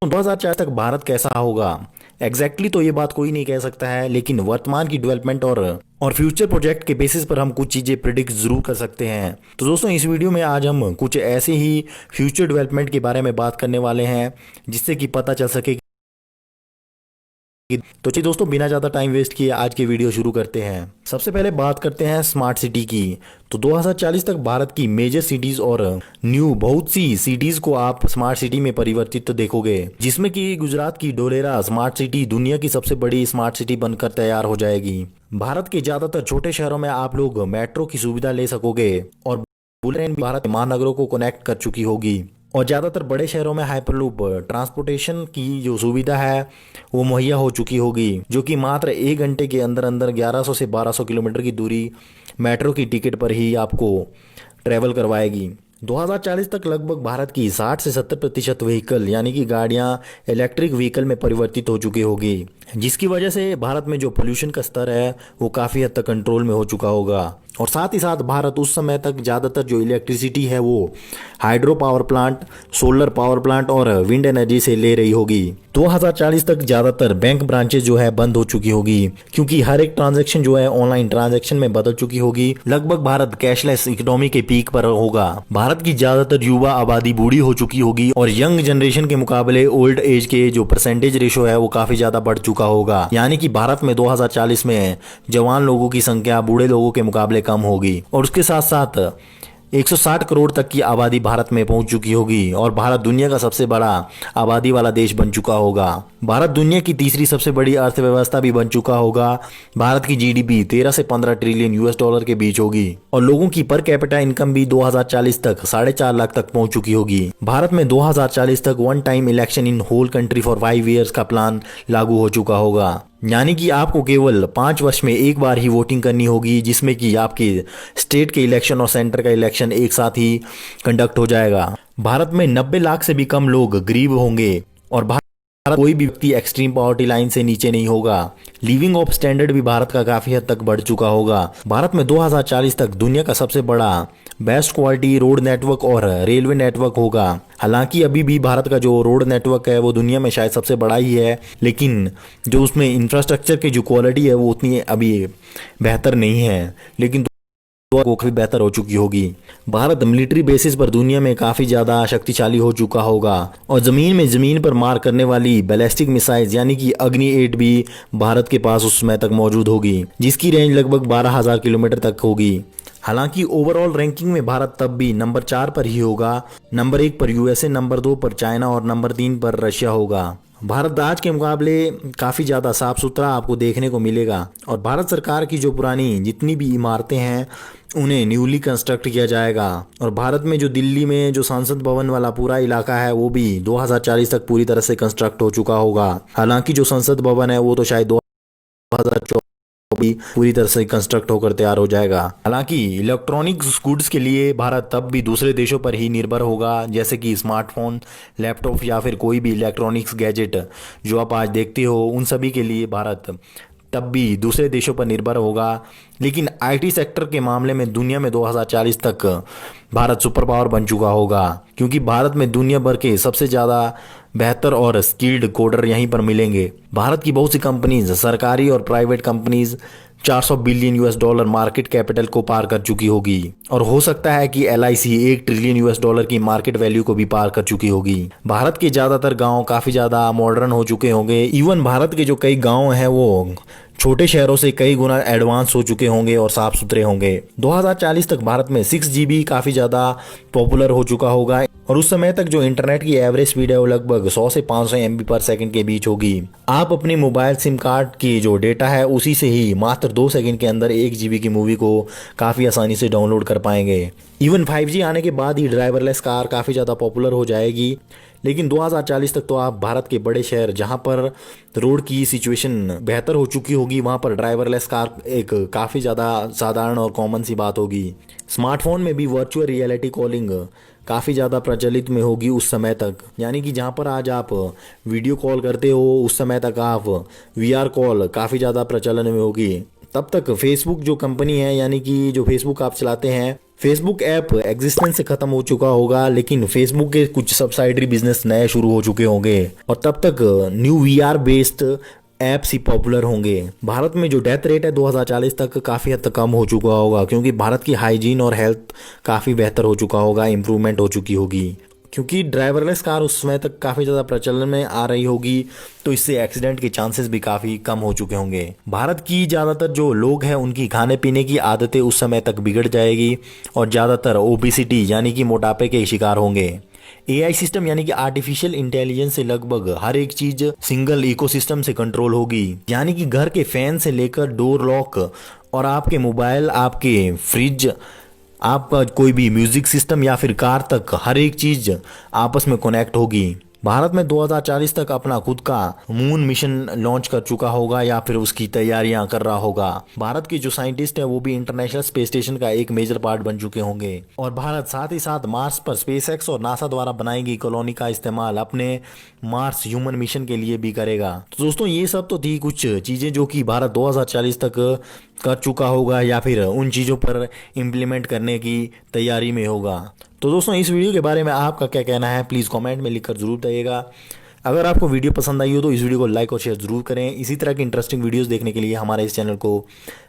2040 तक भारत कैसा होगा एग्जैक्टली तो ये बात कोई नहीं कह सकता है, लेकिन वर्तमान की डेवलपमेंट और फ्यूचर प्रोजेक्ट के बेसिस पर हम कुछ चीज़ें प्रिडिक्ट जरूर कर सकते हैं। तो दोस्तों, इस वीडियो में आज हम कुछ ऐसे ही फ्यूचर डेवलपमेंट के बारे में बात करने वाले हैं जिससे कि पता चल सके। तो चलिए दोस्तों, बिना ज़्यादा टाइम वेस्ट किए आज की वीडियो शुरू करते हैं। सबसे पहले बात करते हैं स्मार्ट सिटी की। तो 2040 तक भारत की मेजर सिटीज और न्यू बहुत सी सिटीज को आप स्मार्ट सिटी में परिवर्तित तो देखोगे, जिसमें कि गुजरात की डोलेरा स्मार्ट सिटी दुनिया की सबसे बड़ी स्मार्ट सिटी बनकर तैयार हो जाएगी। भारत के ज्यादातर छोटे शहरों में आप लोग मेट्रो की सुविधा ले सकोगे और बुलेट ट्रेन भी भारत के महानगरों को कनेक्ट कर चुकी होगी। और ज़्यादातर बड़े शहरों में हाइपरलूप ट्रांसपोर्टेशन की जो सुविधा है वो मुहैया हो चुकी होगी, जो कि मात्र 1 घंटे के अंदर अंदर 1100 से 1200 किलोमीटर की दूरी मेट्रो की टिकट पर ही आपको ट्रैवल करवाएगी। 2040 तक लगभग भारत की 60 से 70% व्हीकल यानी कि गाड़ियां इलेक्ट्रिक व्हीकल में परिवर्तित हो चुकी होगी, जिसकी वजह से भारत में जो पोल्यूशन का स्तर है वो काफ़ी हद तक कंट्रोल में हो चुका होगा। और साथ ही साथ भारत उस समय तक ज़्यादातर जो इलेक्ट्रिसिटी है वो hydro power plant, solar power plant और विंड एनर्जी से ले रही होगी। 2040 तक ज़्यादातर बैंक ब्रांचेज जो है बंद हो चुकी होगी, क्योंकि हर एक ट्रांजैक्शन जो है ऑनलाइन ट्रांजैक्शन में बदल चुकी होगी। लगभग भारत कैशलेस इकोनॉमी के पीक पर होगा। भारत की ज़्यादातर युवा आबादी बूढ़ी हो चुकी होगी और यंग जनरेशन के मुकाबले ओल्ड एज के जो परसेंटेज रेशो है वो काफ़ी ज़्यादा बढ़ चुका होगा। यानी कि भारत में 2040 में जवान लोगों की संख्या बूढ़े लोगों के मुकाबले कम होगी। और उसके साथ साथ 160 करोड़ तक की आबादी भारत में पहुंच चुकी होगी और भारत दुनिया का सबसे बड़ा आबादी वाला देश बन चुका होगा। भारत दुनिया की तीसरी सबसे बड़ी अर्थव्यवस्था भी बन चुका होगा। भारत की जीडीपी 13 से 15 ट्रिलियन यूएस डॉलर के बीच होगी और लोगों की पर कैपिटा इनकम भी 2040 तक 4.5 लाख तक पहुंच चुकी होगी। भारत में 2040 तक one time election in whole country for 5 years का प्लान लागू हो चुका होगा, यानी कि आपको केवल 5 वर्ष में एक बार ही वोटिंग करनी होगी, जिसमें कि आपके स्टेट के इलेक्शन और सेंटर का इलेक्शन एक साथ ही कंडक्ट हो जाएगा। भारत में 90 लाख से भी कम लोग गरीब होंगे और भारत कोई भी व्यक्ति एक्सट्रीम पॉवर्टी लाइन से नीचे नहीं होगा। लिविंग ऑफ स्टैंडर्ड भी भारत का काफी हद तक बढ़ चुका होगा। भारत में 2040 तक दुनिया का सबसे बड़ा बेस्ट क्वालिटी रोड नेटवर्क और रेलवे नेटवर्क होगा। हालांकि अभी भी भारत का जो रोड नेटवर्क है वो दुनिया में शायद सबसे बड़ा ही है, लेकिन जो उसमें इंफ्रास्ट्रक्चर की जो क्वालिटी है वो उतनी अभी बेहतर नहीं है, लेकिन वो काफी बेहतर हो चुकी होगी। भारत मिलिट्री बेसिस पर दुनिया में काफी ज्यादा शक्तिशाली हो चुका होगा और जमीन पर मार करने वाली बैलिस्टिक मिसाइल्स यानी कि अग्नि 8 भी भारत के पास उस समय तक मौजूद होगी, जिसकी रेंज लगभग 12,000 किलोमीटर तक होगी। हालांकि ओवरऑल रैंकिंग में भारत तब भी नंबर 4 पर ही होगा। नंबर 1 पर यूएसए, नंबर 2 पर चाइना और नंबर 3 पर रशिया होगा। भारत आज के मुकाबले काफ़ी ज़्यादा साफ सुथरा आपको देखने को मिलेगा और भारत सरकार की जो पुरानी जितनी भी इमारतें हैं उन्हें न्यूली कंस्ट्रक्ट किया जाएगा। और भारत में जो दिल्ली में जो संसद भवन वाला पूरा इलाका है वो भी 2040 तक पूरी तरह से कंस्ट्रक्ट हो चुका होगा। हालांकि जो संसद भवन है वो तो शायद 2024 भी पूरी तरह से कंस्ट्रक्ट होकर तैयार हो जाएगा। हालांकि इलेक्ट्रॉनिक्स गुड्स के लिए भारत तब भी दूसरे देशों पर ही निर्भर होगा, जैसे कि स्मार्टफोन, लैपटॉप या फिर कोई भी इलेक्ट्रॉनिक्स गैजेट जो आप आज देखते हो, उन सभी के लिए भारत तब भी दूसरे देशों पर निर्भर होगा। लेकिन आईटी सेक्टर के मामले में दुनिया में 2040 तक भारत सुपर पावर बन चुका होगा, क्योंकि भारत में दुनिया भर के सबसे ज़्यादा बेहतर और स्किल्ड कोडर यहीं पर मिलेंगे। भारत की बहुत सी कंपनीज, सरकारी और private companies 400 billion US dollar market capital को पार कर चुकी होगी और हो सकता है कि एलआईसी 1 ट्रिलियन यूएस डॉलर की मार्केट वैल्यू को भी पार कर चुकी होगी। भारत के ज़्यादातर गांव काफ़ी ज़्यादा मॉडर्न हो चुके होंगे। इवन भारत के जो कई गांव हैं वो छोटे शहरों से कई गुना एडवांस हो चुके होंगे और साफ सुथरे होंगे। 2040 तक भारत में 6GB काफ़ी ज़्यादा पॉपुलर हो चुका होगा और उस समय तक जो इंटरनेट की एवरेज स्पीड है वो लगभग 100 से 500 MB पर सेकंड के बीच होगी। आप अपनी मोबाइल सिम कार्ड की जो डेटा है उसी से ही मात्र 2 सेकंड के अंदर 1 GB की मूवी को काफ़ी आसानी से डाउनलोड कर पाएंगे। इवन 5G आने के बाद ही ड्राइवरलेस कार काफ़ी ज़्यादा पॉपुलर हो जाएगी। लेकिन 2040 तक तो आप भारत के बड़े शहर जहां पर रोड की सिचुएशन बेहतर हो चुकी होगी वहां पर ड्राइवरलेस कार एक काफ़ी ज़्यादा साधारण और कॉमन सी बात होगी। स्मार्टफोन में भी वर्चुअल रियलिटी कॉलिंग काफ़ी ज़्यादा प्रचलित में होगी उस समय तक, यानी कि जहाँ पर आज आप वीडियो कॉल करते हो उस समय तक आप वीआर कॉल काफ़ी ज़्यादा प्रचलन में होगी। तब तक फेसबुक जो कंपनी है, यानी कि जो फेसबुक आप चलाते हैं, फेसबुक ऐप एग्जिस्टेंस से खत्म हो चुका होगा, लेकिन फेसबुक के कुछ सब्सिडरी बिजनेस नए शुरू हो चुके होंगे और तब तक न्यू वीआर बेस्ड ऐप्स ही पॉपुलर होंगे। भारत में जो डेथ रेट है 2040 तक काफ़ी हद तक कम हो चुका होगा, क्योंकि भारत की हाइजीन और हेल्थ काफ़ी बेहतर हो चुका होगा, इम्प्रूवमेंट हो चुकी होगी, क्योंकि ड्राइवरलेस कार उस समय तक काफ़ी ज़्यादा प्रचलन में आ रही होगी, तो इससे एक्सीडेंट के चांसेस भी काफ़ी कम हो चुके होंगे। भारत की ज़्यादातर जो लोग हैं उनकी खाने पीने की आदतें उस समय तक बिगड़ जाएगी और ज़्यादातर ओबेसिटी यानी कि मोटापे के शिकार होंगे। एआई सिस्टम यानी कि आर्टिफिशियल इंटेलिजेंस से लगभग हर एक चीज सिंगल इकोसिस्टम से कंट्रोल होगी, यानी कि घर के फैन से लेकर डोर लॉक और आपके मोबाइल, आपके फ्रिज, आपका कोई भी म्यूजिक सिस्टम या फिर कार तक हर एक चीज आपस में कनेक्ट होगी। भारत में 2040 तक अपना खुद का मून मिशन लॉन्च कर चुका होगा या फिर उसकी तैयारियां कर रहा होगा। भारत के जो साइंटिस्ट हैं वो भी इंटरनेशनल स्पेस स्टेशन का एक मेजर पार्ट बन चुके होंगे और भारत साथ ही साथ मार्स पर स्पेसएक्स और नासा द्वारा बनाई गई कॉलोनी का इस्तेमाल अपने मार्स ह्यूमन मिशन के लिए भी करेगा। तो दोस्तों ये सब तो थी कुछ चीजें जो कि भारत 2040 तक कर चुका होगा या फिर उन चीज़ों पर इम्प्लीमेंट करने की तैयारी में होगा। तो दोस्तों इस वीडियो के बारे में आपका क्या कहना है, प्लीज़ कमेंट में लिखकर ज़रूर बताइएगा। अगर आपको वीडियो पसंद आई हो तो इस वीडियो को लाइक और शेयर ज़रूर करें। इसी तरह की इंटरेस्टिंग वीडियोस देखने के लिए हमारे इस चैनल को